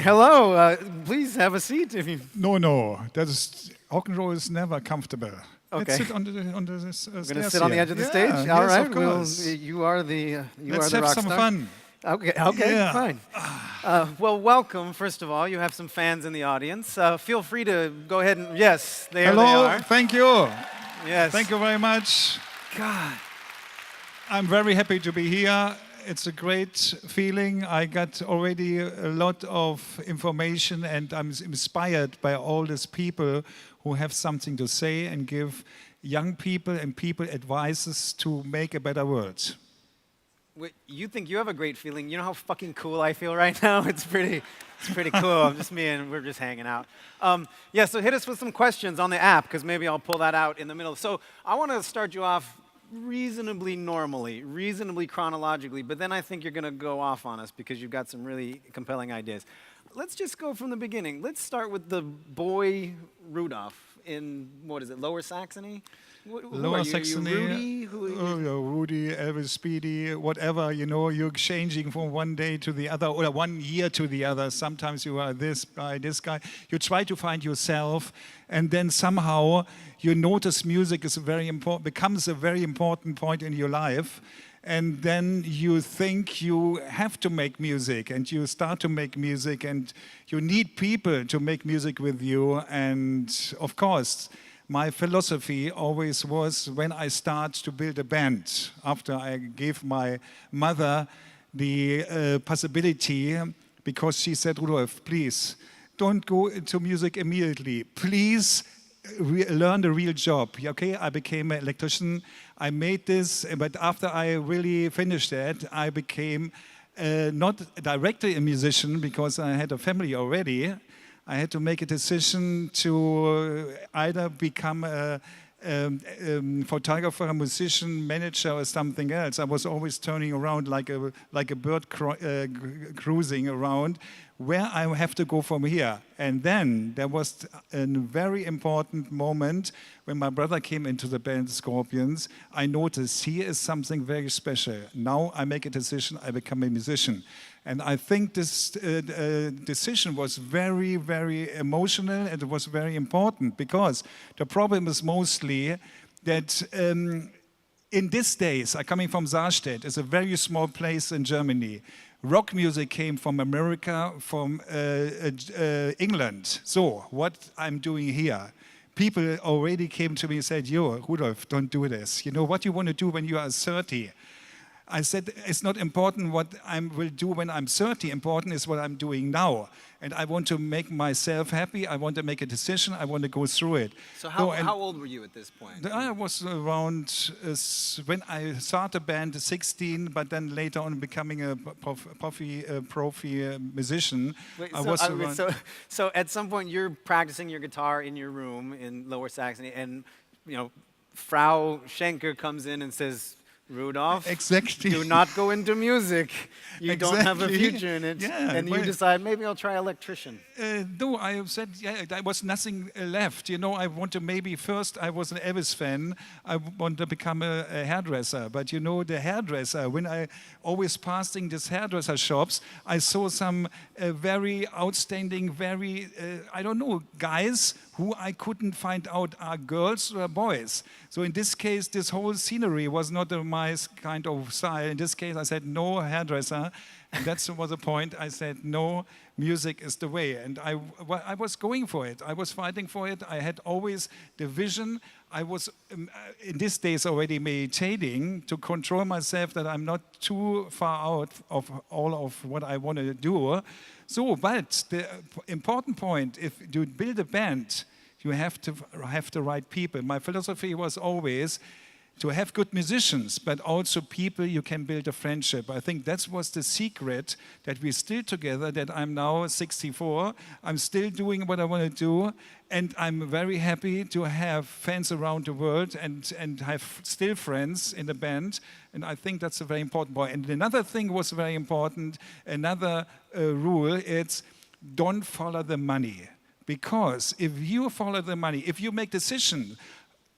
hello. Please have a seat if you. No. Rock and roll is never comfortable. Okay. Let's sit on this We're stairs going to sit on the edge of the stage. Yeah, All yes, right. of course. You are the Let's the have rock some star. fun. Okay. Yeah. Fine. Well, welcome. First of all, you have some fans in the audience. Feel free to go ahead and yes, there Hello. they are. Thank you. Yes. Thank you very much. God. I'm very happy to be here. It's a great feeling. I got already a lot of information and I'm inspired by all these people who have something to say and give young people and people advices to make a better world. Wait, you think you have a great feeling? You know how fucking cool I feel right now? It's pretty cool. Just me and we're just hanging out. Yeah, so hit us with some questions on the app because maybe I'll pull that out in the middle. So I want to start you off reasonably normally, reasonably chronologically, but then I think you're going to go off on us because you've got some really compelling ideas. Let's just go from the beginning. Let's start with the boy Rudolf in, what is it, Lower Saxony? Lower Saxony, Rudy? Rudy, Elvis, Speedy, whatever, you know, you're changing from one day to the other or 1 year to the other. Sometimes you are this guy. You try to find yourself and then somehow you notice music is becomes a very important point in your life. And then you think you have to make music and you start to make music and you need people to make music with you. And of course, my philosophy always was when I start to build a band, after I gave my mother the possibility, because she said, Rudolf, please, don't go into music immediately. Please learn the real job. Okay, I became an electrician. I made this, but after I really finished that, I became not directly a musician because I had a family already. I had to make a decision to either become a photographer, a musician, manager, or something else. I was always turning around like a bird cruising around. Where I have to go from here? And then there was a very important moment when my brother came into the band Scorpions. I noticed here is something very special. Now I make a decision, I become a musician. And I think this decision was very, very emotional and it was very important because the problem is mostly that in these days, I'm coming from Saarstedt, it's a very small place in Germany. Rock music came from America, from England. So what I'm doing here, people already came to me and said, yo, Rudolf, don't do this. You know what you want to do when you are 30? I said, it's not important what I will do when I'm 30, important is what I'm doing now. And I want to make myself happy, I want to make a decision, I want to go through it. So how old were you at this point? I was around, when I started a band, 16, but then later on becoming a profi musician. Wait, so at some point you're practicing your guitar in your room in Lower Saxony and, you know, Frau Schenker comes in and says, Rudolf, exactly. Do not go into music. You don't have a future in it. Yeah, and you decide, maybe I'll try electrician. No, I said, yeah, there was nothing left. You know, I want to first, I was an Elvis fan. I want to become a hairdresser. But you know, the hairdresser, when I always passing these hairdresser shops, I saw some very outstanding, very, I don't know, guys who I couldn't find out are girls or boys. So in this case, this whole scenery was not my kind of style. In this case, I said, no hairdresser. And that was the point. I said, no, music is the way. And I was going for it. I was fighting for it. I had always the vision. I was, in these days, already meditating to control myself that I'm not too far out of all of what I want to do. So, but the important point, if you build a band, you have to have the right people. My philosophy was always to have good musicians, but also people you can build a friendship. I think that was the secret, that we're still together, that I'm now 64, I'm still doing what I want to do, and I'm very happy to have fans around the world and have still friends in the band, and I think that's a very important point. And another thing was very important, another rule, it's don't follow the money. Because if you follow the money, if you make decisions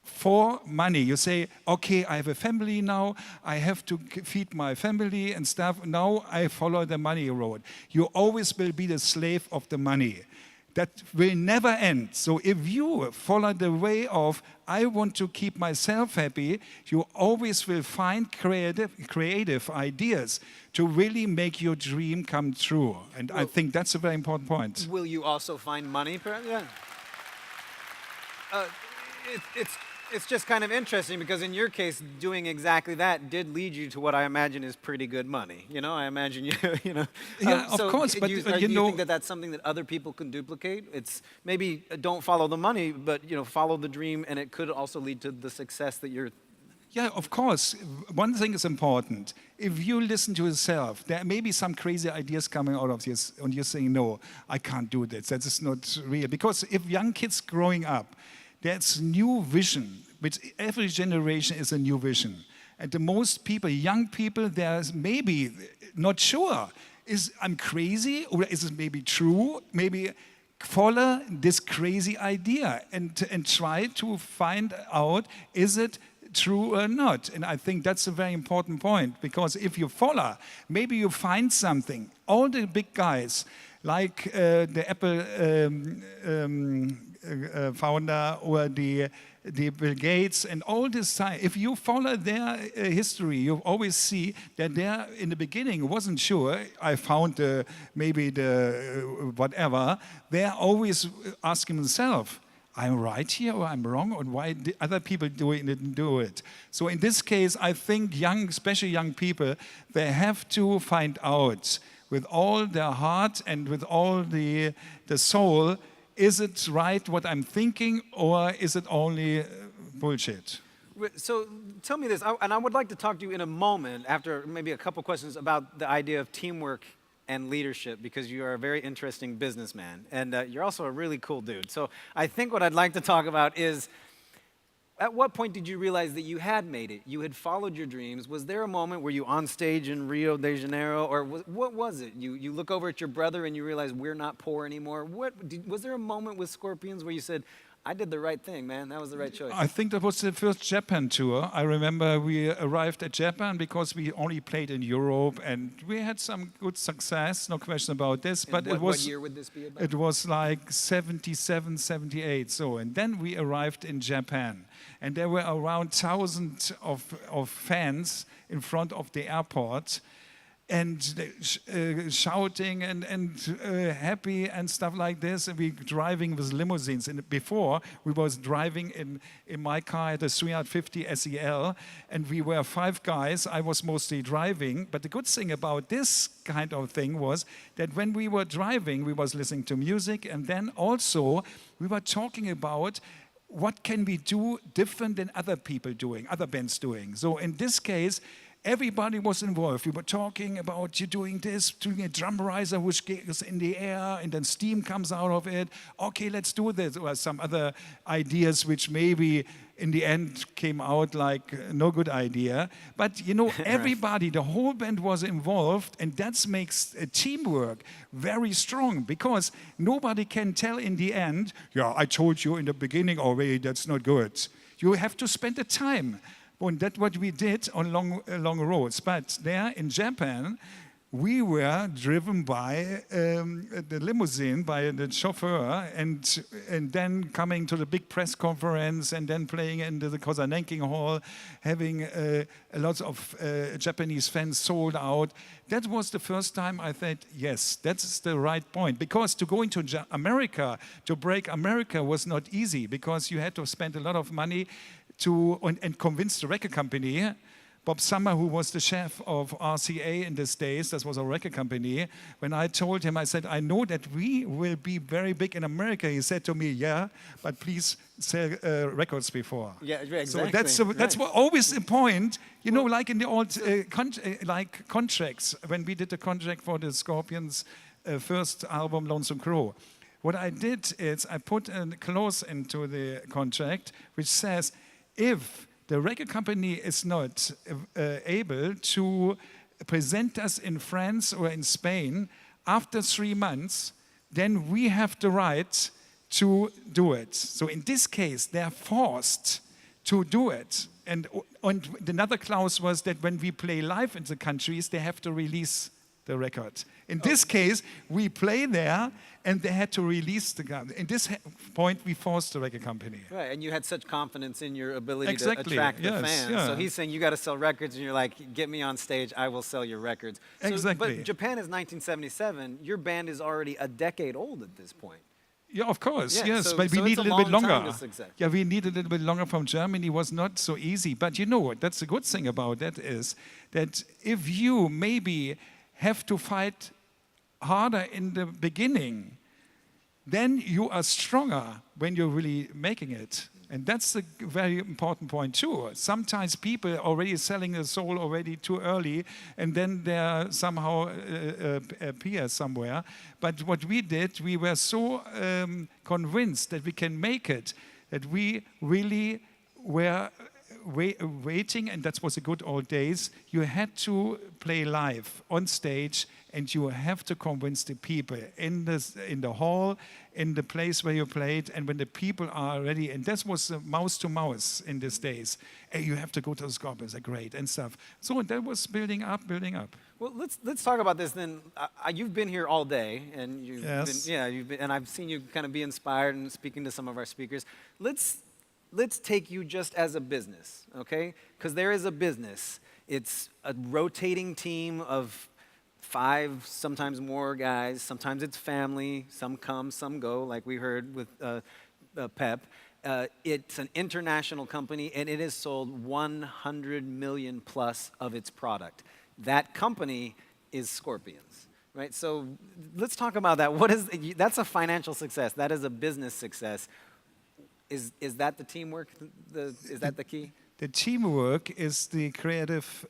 for money. You say, okay, I have a family now, I have to feed my family and stuff. Now I follow the money road. You always will be the slave of the money. That will never end. So if you follow the way of, I want to keep myself happy, you always will find creative ideas to really make your dream come true. And I think that's a very important point. Will you also find money? Yeah. It's just kind of interesting because in your case, doing exactly that did lead you to what I imagine is pretty good money. You know, I imagine Yeah, so of course, but do you think that that's something that other people can duplicate? It's maybe don't follow the money, but follow the dream, and it could also lead to the success that you're. Yeah, of course. One thing is important. If you listen to yourself, there may be some crazy ideas coming out of this, and you're saying, no, I can't do this. That is not real. Because if young kids growing up, there's new vision, which every generation is a new vision. And the most people, young people, they're maybe not sure. I'm crazy, or is it maybe true? Maybe follow this crazy idea and try to find out, is it true or not? And I think that's a very important point, because if you follow, maybe you find something. All the big guys, like the Apple founder or the Bill Gates and all this time, if you follow their history, you always see that they in the beginning wasn't sure. I found maybe the whatever. They're always asking themselves, I'm right here or I'm wrong, and why did other people didn't do it? So in this case, I think especially young people, they have to find out with all their heart and with all the soul, is it right what I'm thinking, or is it only bullshit? So tell me this, and I would like to talk to you in a moment after maybe a couple questions about the idea of teamwork and leadership, because you are a very interesting businessman, and you're also a really cool dude. So I think what I'd like to talk about is, at what point did you realize that you had made it? You had followed your dreams. Was there a moment where you on stage in Rio de Janeiro, or what was it? You look over at your brother and you realize we're not poor anymore. Was there a moment with Scorpions where you said, I did the right thing, man, that was the right choice? I think that was the first Japan tour. I remember we arrived at Japan because we only played in Europe, and we had some good success, no question about this. And but what year would this be about? It was like 77, 78. So, and then we arrived in Japan, and there were around 1,000 of fans in front of the airport, and shouting and happy and stuff like this. And we driving with limousines. And before, we was driving in my car, the 350 SEL, and we were 5 guys. I was mostly driving. But the good thing about this kind of thing was that when we were driving, we was listening to music, and then also we were talking about what can we do different than other people doing, other bands doing. So in this case, everybody was involved. We were talking about you doing this, doing a drum riser which goes in the air and then steam comes out of it. Okay, let's do this. Or some other ideas which maybe in the end came out like no good idea. But everybody, the whole band was involved, and that makes teamwork very strong, because nobody can tell in the end, yeah, I told you in the beginning already that's not good. You have to spend the time. And that's what we did on long roads. But there in Japan, we were driven by the limousine, by the chauffeur, and then coming to the big press conference, and then playing in the Kosanenking Hall, having a lot of Japanese fans sold out. That was the first time I thought, yes, that's the right point. Because to go into America, to break America was not easy, because you had to spend a lot of money and convince the record company. Bob Summer, who was the chef of RCA in these days, that was a record company, when I told him, I said, I know that we will be very big in America. He said to me, yeah, but please sell records before. Yeah, exactly. So that's always the point, like in the old contracts, when we did the contract for the Scorpions' first album, Lonesome Crow. What I did is I put a clause into the contract which says, if the record company is not able to present us in France or in Spain after 3 months, then we have the right to do it. So in this case, they're forced to do it. And another clause was that when we play live in the countries, they have to release the record. In this case, we play there, and they had to release the gun. In this point, we forced the record company. Right, and you had such confidence in your ability Exactly, to attract the yes, fans. yeah. So he's saying you got to sell records, and you're like, get me on stage, I will sell your records. So, Exactly. But Japan is 1977. Your band is already a decade old at this point. Yeah, of course, Yeah, yes, so- but we so need it's a a little bit long time longer. to success. Yeah, we need a little bit longer from Germany. It was not so easy. But you know what? That's a good thing about that is that if you maybe have to fight harder in the beginning, then you are stronger when you're really making it. And that's a very important point too. Sometimes people are already selling a soul already too early, and then they somehow appear somewhere. But what we did, we were so convinced that we can make it, that we really were waiting, and that was the good old days. You had to play live on stage, and you have to convince the people in the hall, in the place where you played, and when the people are ready. And that was mouse to mouse in these days. Hey, you have to go to the Scorpions, they're great and stuff. So that was building up. Well, let's talk about this then. You've been here all day, and Yes. and I've seen you kind of be inspired and speaking to some of our speakers. Let's take you just as a business, okay? Because there is a business. It's a rotating team of 5, sometimes more guys. Sometimes it's family. Some come, some go, like we heard with Pep. It's an international company, and it has sold 100 million plus of its product. That company is Scorpions, right? So let's talk about that. That's a financial success. That is a business success. Is that the teamwork? Is that the key? The teamwork is the creative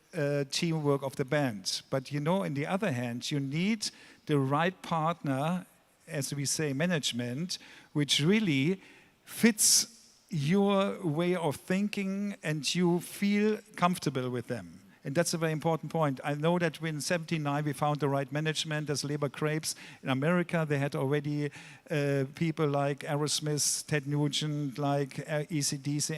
teamwork of the band. But you know, on the other hand, you need the right partner, as we say, management, which really fits your way of thinking and you feel comfortable with them. And that's a very important point. I know that in '79 we found the right management as Labor Crepes. In America they had already people like Aerosmith, Ted Nugent, like AC/DC,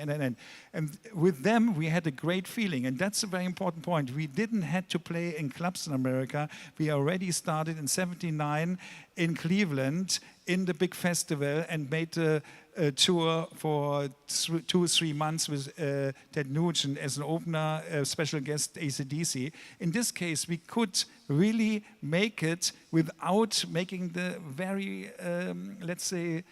and with them we had a great feeling. And that's a very important point. We didn't have to play in clubs in America. We already started in '79 in Cleveland in the big festival and made a tour for 2-3 months with Ted Nugent as an opener, special guest AC/DC. In this case, we could really make it without making the very, let's say,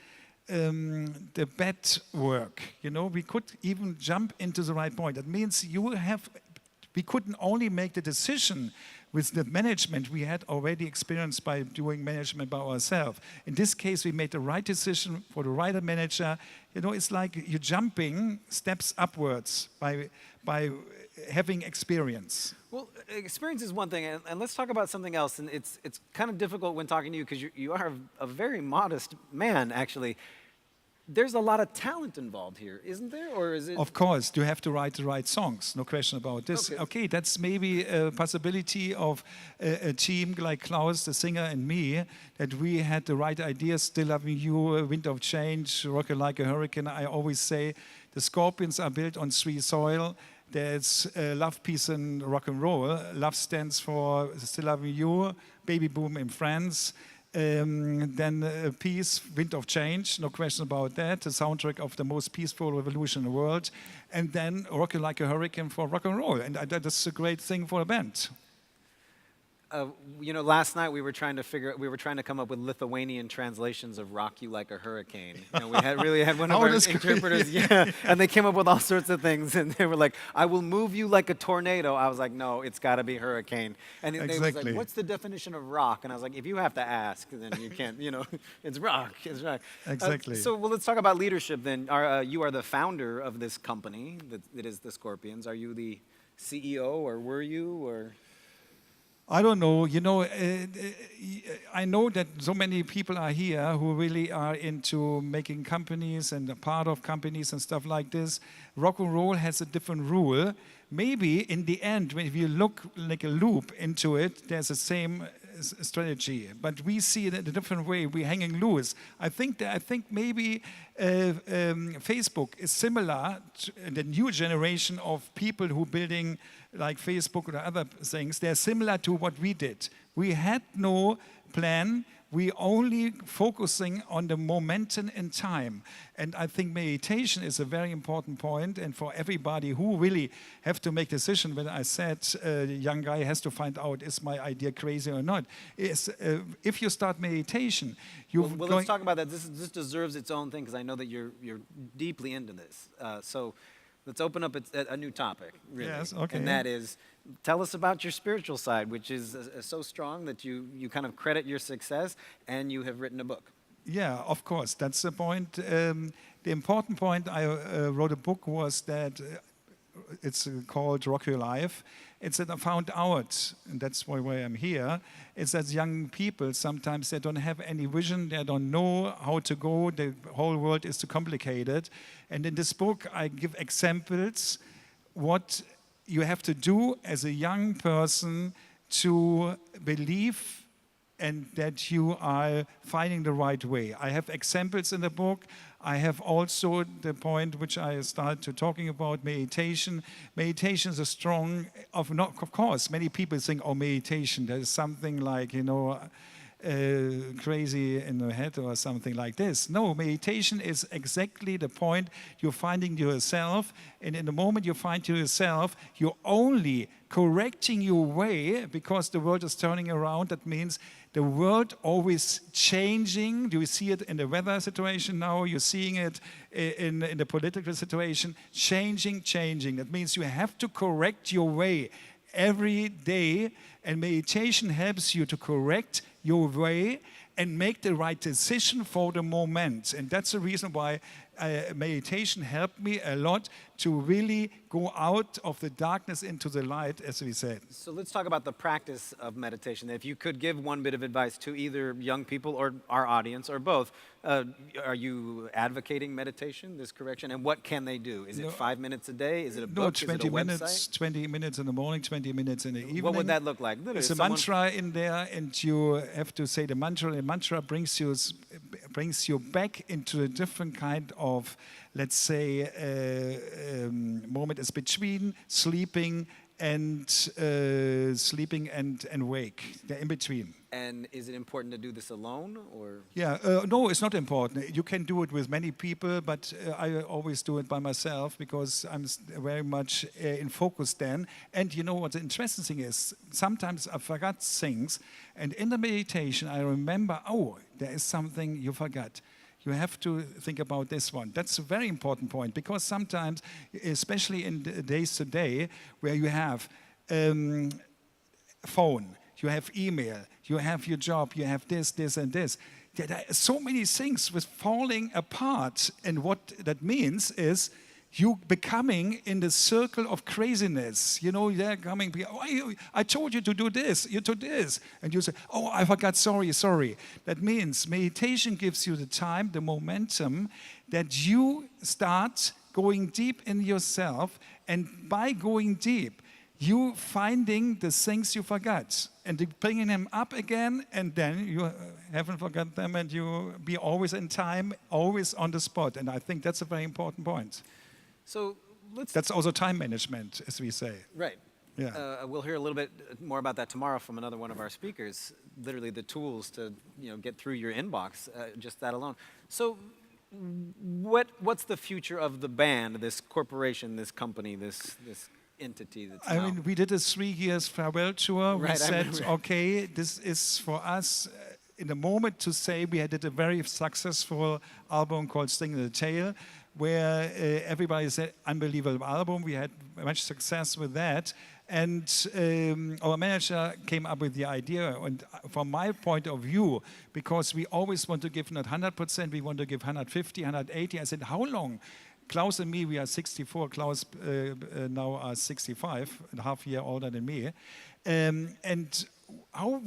the bad work. You know, we could even jump into the right point. That means we couldn't only make the decision with the management we had already experienced by doing management by ourselves. In this case, we made the right decision for the right manager. You know, it's like you're jumping steps upwards by having experience. Well, experience is one thing, and let's talk about something else. And it's kind of difficult when talking to you because you are a very modest man, actually. There's a lot of talent involved here, isn't there? Or is it? Of course, you have to write the right songs, no question about this. Okay. Okay, that's maybe a possibility of a team like Klaus, the singer, and me, that we had the right ideas, Still Loving You, Wind of Change, Rock Like a Hurricane. I always say the Scorpions are built on 3 soil. There's love, peace, and rock and roll. Love stands for Still Loving You, Baby Boom in France. Then peace, Wind of Change, no question about that, the soundtrack of the most peaceful revolution in the world. And then Rock Like a Hurricane for rock and roll. And that's a great thing for a band. You know, last night we were trying to come up with Lithuanian translations of "Rock You Like a Hurricane." You know, we had one of our interpreters, and they came up with all sorts of things, and they were like, "I will move you like a tornado." I was like, "No, it's got to be hurricane." And they was like, "What's the definition of rock?" And I was like, "If you have to ask, then you can't. You know, it's rock. It's rock." Exactly. Well, let's talk about leadership then. You are the founder of this company that is the Scorpions. Are you the CEO, or were you, or? I don't know. You know, I know that so many people are here who really are into making companies and a part of companies and stuff like this. Rock and roll has a different rule. Maybe in the end, if you look like a loop into it, there's the same strategy, but we see it in a different way. We're hanging loose. I think maybe Facebook is similar to the new generation of people who building like Facebook or other things. They're similar to what we did. We had no plan. We only focusing on the momentum in time. And I think meditation is a very important point, and for everybody who really have to make decision, when I said the young guy has to find out, is my idea crazy or not, is if you start meditation, well, let's talk about that. This deserves its own thing, because I know that you're deeply into this. So let's open up a new topic, really. Yes, okay. And that is, tell us about your spiritual side, which is so strong that you kind of credit your success, and you have written a book. Yeah, of course, that's the point. The important point I wrote a book was that it's called Rock Your Life. It's that I found out, and that's why I'm here, is that young people, sometimes they don't have any vision, they don't know how to go, the whole world is too complicated. And in this book, I give examples what you have to do as a young person to believe and that you are finding the right way. I have examples in the book. I have also the point which I started to talking about, meditation. Meditation is a strong, of course, many people think, oh, meditation, there's something like, crazy in the head or something like this. No, meditation is exactly the point. You're finding yourself, and in the moment you find yourself, you're only correcting your way because the world is turning around. That means the world always changing. Do you see it in the weather situation now? You're seeing it in the political situation. Changing. That means you have to correct your way every day, and meditation helps you to correct your way and make the right decision for the moment. And that's the reason why meditation helped me a lot to really go out of the darkness into the light, as we said. So let's talk about the practice of meditation. If you could give one bit of advice to either young people or our audience or both, are you advocating meditation, this correction? And what can they do? Is it 5 minutes a day? Is it a book? 20 Is it a minutes, website? 20 minutes in the morning, 20 minutes in the evening. What would that look like? Literally, There's a mantra in there, and you have to say the mantra. The mantra brings you back into a different kind of, let's say, moment is between sleeping and wake. They're in between. And is it important to do this alone, or? Yeah, no, it's not important. You can do it with many people, but I always do it by myself because I'm very much in focus then. And you know what the interesting thing is? Sometimes I forgot things, and in the meditation I remember, oh, there is something you forgot. You have to think about this one. That's a very important point, because sometimes, especially in the days today, where you have phone, you have email, you have your job, you have this, and this. There are so many things with falling apart, and what that means is you becoming in the circle of craziness. You know, they're coming, oh, I told you to do this, you did this. And you say, oh, I forgot, sorry. That means meditation gives you the time, the momentum, that you start going deep in yourself, and by going deep, you finding the things you forgot and bringing them up again, and then you haven't forgotten them, and you be always in time, always on the spot. And I think that's a very important point. So that's also time management, as we say. Right. Yeah. We'll hear a little bit more about that tomorrow from another one of our speakers. Literally, the tools to get through your inbox, just that alone. So, what's the future of the band, this corporation, this company, this entity that's I mean, we did a 3 years farewell tour. Right, we said, okay, this is for us in the moment to say we did a very successful album called Sting in the Tail, where everybody said, unbelievable album. We had much success with that. And our manager came up with the idea, and from my point of view, because we always want to give not 100%, we want to give 150, 180. I said, how long? Klaus and me, we are 64. Klaus now are 65, and half a year older than me. And how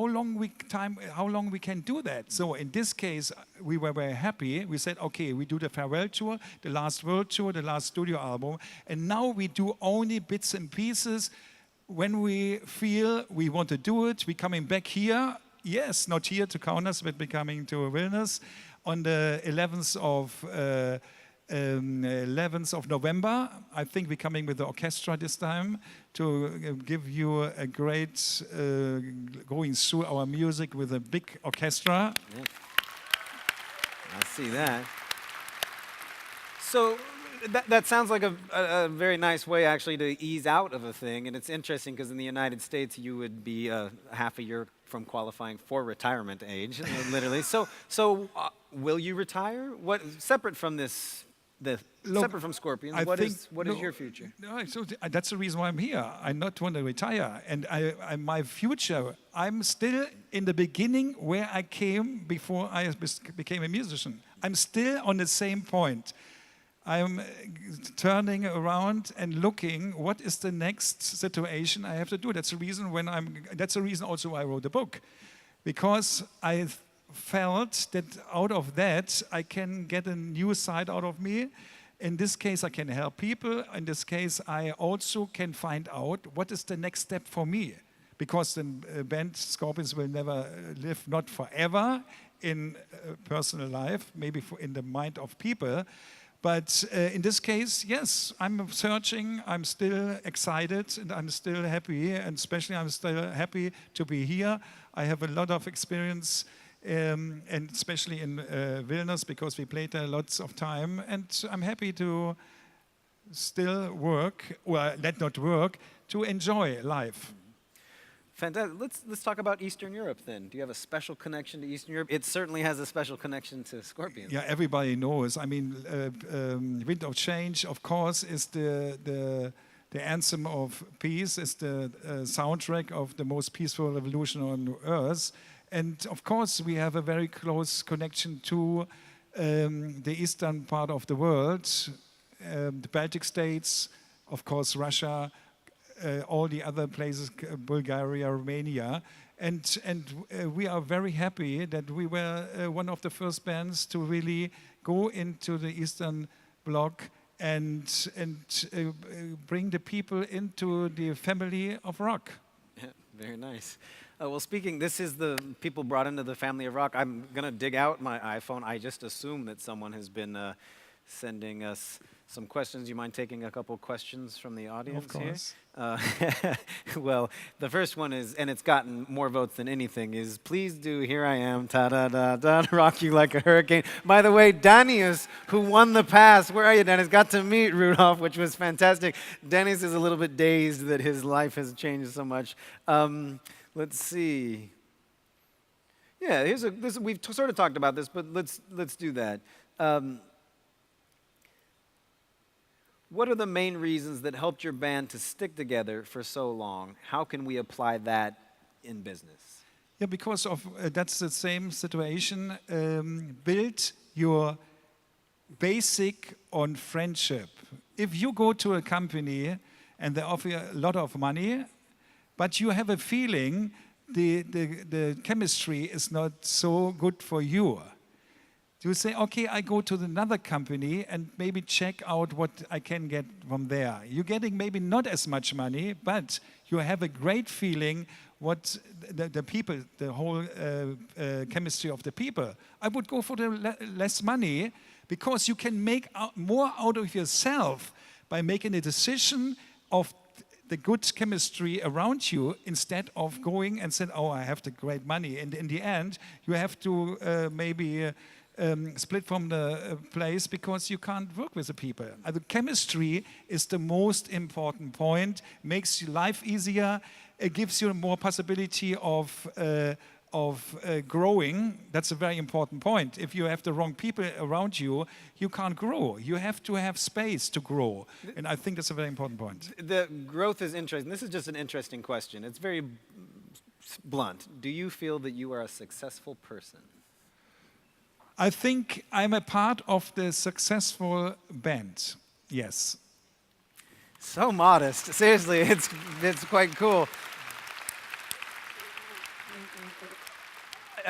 long we can do that? So in this case, we were very happy. We said, okay, we do the farewell tour, the last world tour, the last studio album, and now we do only bits and pieces when we feel we want to do it, we're coming back here. Yes, not here to Kaunas, but we're coming to Vilnius on the 11th of November. I think we're coming with the orchestra this time to give you a great going through our music with a big orchestra. Yeah. I see that. So that sounds like a very nice way actually to ease out of a thing, and it's interesting because in the United States you would be half a year from qualifying for retirement age, literally. So will you retire? What separate from this? Separate from Scorpions, what is your future? No, so that's the reason why I'm here. I not want to retire, and my future. I'm still in the beginning where I came before I became a musician. I'm still on the same point. I'm turning around and looking what is the next situation I have to do. That's the reason That's the reason also I wrote the book, because I felt that out of that I can get a new side out of me. In this case, I can help people. In this case, I also can find out what is the next step for me, because the band Scorpions will never live, not forever in personal life, maybe in the mind of people. But in this case, yes, I'm searching, I'm still excited, and I'm still happy, and especially I'm still happy to be here. I have a lot of experience, and especially in Vilnius, because we played there lots of time, and I'm happy to still work, or not work, to enjoy life. Fantastic. Let's talk about Eastern Europe then. Do you have a special connection to Eastern Europe? It certainly has a special connection to Scorpions. Yeah, everybody knows. I mean, Wind of Change, of course, is the anthem of peace. It's the soundtrack of the most peaceful revolution on earth. And of course, we have a very close connection to the eastern part of the world, the Baltic states, of course, Russia, all the other places, Bulgaria, Romania. And we are very happy that we were one of the first bands to really go into the Eastern Bloc and bring the people into the family of rock. Yeah, very nice. Well, this is the people brought into the family of rock. I'm going to dig out my iPhone. I just assume that someone has been sending us some questions. You mind taking a couple questions from the audience of course. Here? Well, the first one is, and it's gotten more votes than anything, is please do Here I Am, ta-da-da-da, rock you like a hurricane. By the way, Danius, who won the pass, where are you, Danius? Got to meet Rudolf, which was fantastic. Danius is a little bit dazed that his life has changed so much. Let's see. Yeah, we've sort of talked about this, but let's do that. What are the main reasons that helped your band to stick together for so long? How can we apply that in business? Yeah, because of that's the same situation. Build your basic on friendship. If you go to a company and they offer you a lot of money, but you have a feeling the chemistry is not so good for you, you say, okay, I go to another company and maybe check out what I can get from there. You're getting maybe not as much money, but you have a great feeling what the people, the whole chemistry of the people. I would go for the less money because you can make more out of yourself by making a decision of the good chemistry around you instead of going and saying, oh, I have the great money. And in the end, you have to maybe split from the place because you can't work with the people. The chemistry is the most important point, makes your life easier, it gives you more possibility of growing. That's a very important point. If you have the wrong people around you, you can't grow. You have to have space to grow. And I think that's a very important point. The growth is interesting. This is just an interesting question. It's very blunt. Do you feel that you are a successful person? I think I'm a part of the successful band, yes. So modest. Seriously, it's quite cool.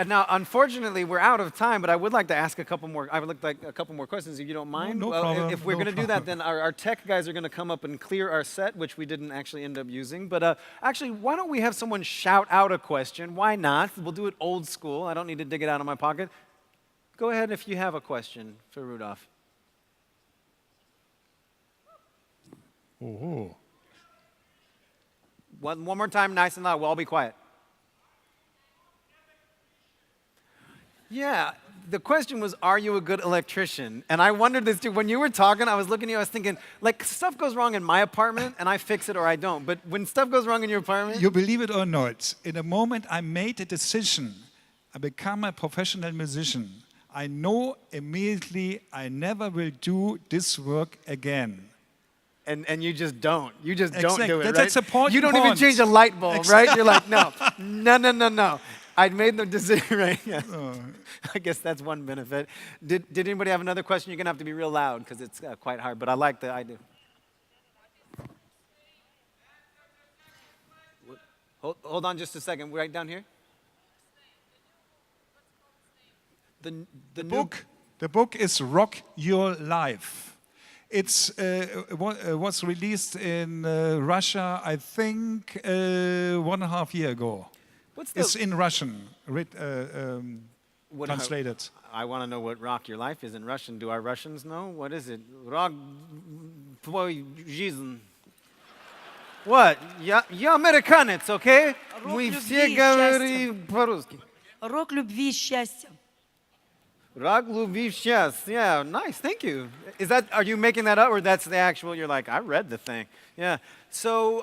now, unfortunately, we're out of time, but I would like to ask a couple more. I would like a couple more questions, if you don't mind. No Well, problem, if we're no going to do that, problem. then our tech guys are going to come up and clear our set, which we didn't actually end up using. But actually, why don't we have someone shout out a question? Why not? We'll do it old school. I don't need to dig it out of my pocket. Go ahead if you have a question for Rudolf. Oh. One more time, nice and loud. We'll all be quiet. Yeah, the question was, are you a good electrician? And I wondered this too. When you were talking, I was looking at you, I was thinking, like, stuff goes wrong in my apartment, and I fix it or I don't. But when stuff goes wrong in your apartment... You believe it or not, in the moment I made a decision, I become a professional musician, I know immediately I never will do this work again. And you just don't. You just don't do it, right? That's a point. You don't even change a light bulb, right? You're like, no. I made the decision, right? Yeah. I guess that's one benefit. Did anybody have another question? You're going to have to be real loud because it's quite hard, but I like the idea. Hold on just a second. Right down here. The book. The book is Rock Your Life. It's was released in Russia, I think, 1.5 years ago. It's in Russian, translated. I want to know what Rock Your Life is in Russian. Do our Russians know? What is it? Rock твой жизнь. What? Я американец, okay? Мы все говорим по-русски. Рок любви и счастья. Rock любви счастья. Yeah, nice. Thank you. Are you making that up, or that's the actual? You're like, I read the thing. Yeah. So,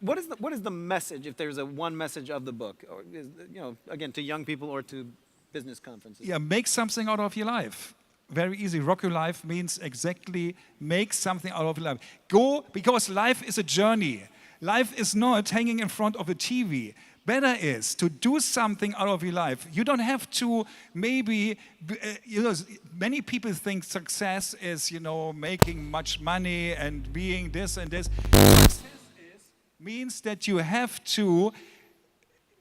what is the message? If there's one message of the book, or again, to young people or to business conferences. Yeah, make something out of your life. Very easy. Rock your life means exactly make something out of your life. Go, because life is a journey. Life is not hanging in front of a TV. Better is to do something out of your life. You don't have to maybe, many people think success is, making much money and being this and this. Success means that you have to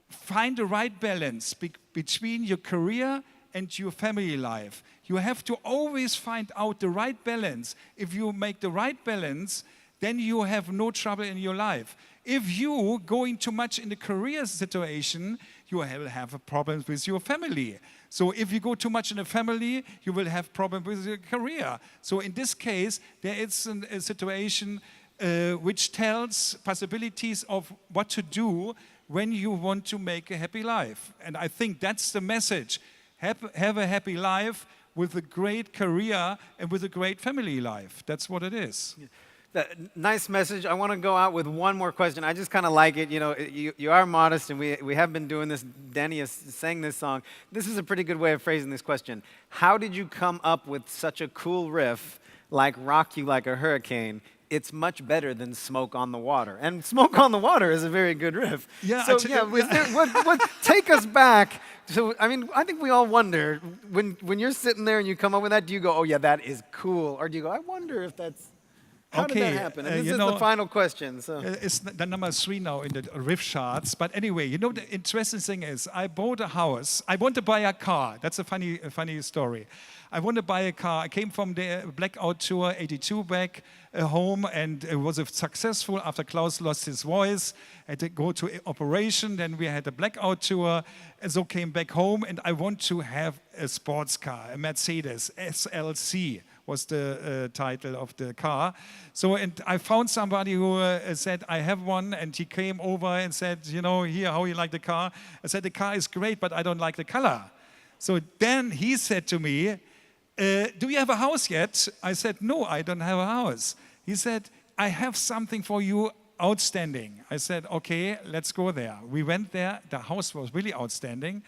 find the right balance between your career and your family life. You have to always find out the right balance. If you make the right balance, then you have no trouble in your life. If you going too much in the career situation, you will have problems with your family. So if you go too much in the family, you will have problems with your career. So in this case, there is a situation which tells possibilities of what to do when you want to make a happy life. And I think that's the message. Have a happy life with a great career and with a great family life. That's what it is. Yeah. Nice message. I want to go out with one more question. I just kind of like it. You are modest, and we have been doing this. Danny has sang this song. This is a pretty good way of phrasing this question. How did you come up with such a cool riff like Rock You Like a Hurricane? It's much better than Smoke on the Water. And Smoke on the Water is a very good riff. Yeah, so, take us back. So, I mean, I think we all wonder, when you're sitting there and you come up with that, do you go, oh, yeah, that is cool? Or do you go, I wonder if that's... How did that happen? And this is the final question. So. It's the number 3 now in the riff charts. But anyway, the interesting thing is I bought a house. I want to buy a car. That's a funny story. I want to buy a car. I came from the Blackout Tour 82 back home, and it was successful after Klaus lost his voice. I had to go to operation. Then we had a Blackout Tour, and so came back home, and I want to have a sports car, a Mercedes SLC. Was the title of the car. So, and I found somebody who said, I have one, and he came over and said, here, how you like the car? I said, the car is great, but I don't like the color. So then he said to me, do you have a house yet? I said, no, I don't have a house. He said, I have something for you outstanding. I said, okay, let's go there. We went there. The house was really outstanding.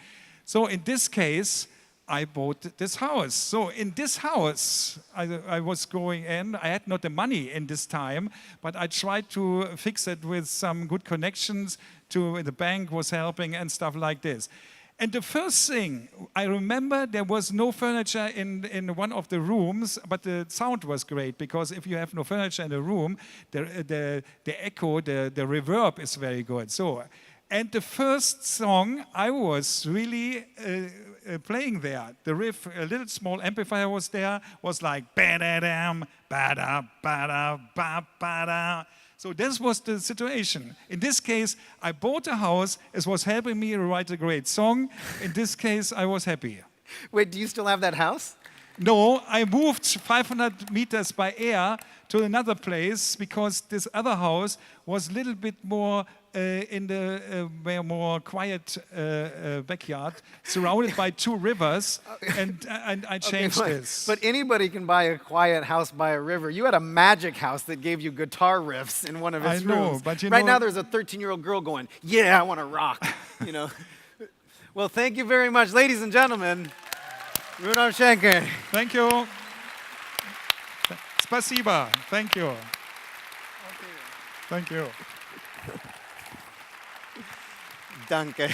So in this case, I bought this house. So in this house, I was going in. I had not the money in this time, but I tried to fix it with some good connections to the bank was helping and stuff like this. And the first thing, I remember there was no furniture in one of the rooms, but the sound was great, because if you have no furniture in the room, the echo, the reverb is very good. So And the first song I was really playing there, the riff, a little small amplifier was there, was like ba-da-dam, ba-da, ba-da, ba-ba-da. So this was the situation. In this case, I bought a house. It was helping me write a great song. In this case, I was happy. Wait, do you still have that house? No, I moved 500 meters by air to another place because this other house was a little bit more in the more quiet backyard, surrounded by 2 rivers, and I changed this. But anybody can buy a quiet house by a river. You had a magic house that gave you guitar riffs in one of its I know, rooms. but you right know- now there's a 13-year-old girl going, yeah, I want to rock, you know. Well, thank you very much. Ladies and gentlemen, Rudolf Schenker. Thank you. Spasiba. Thank you. Thank you. Danke.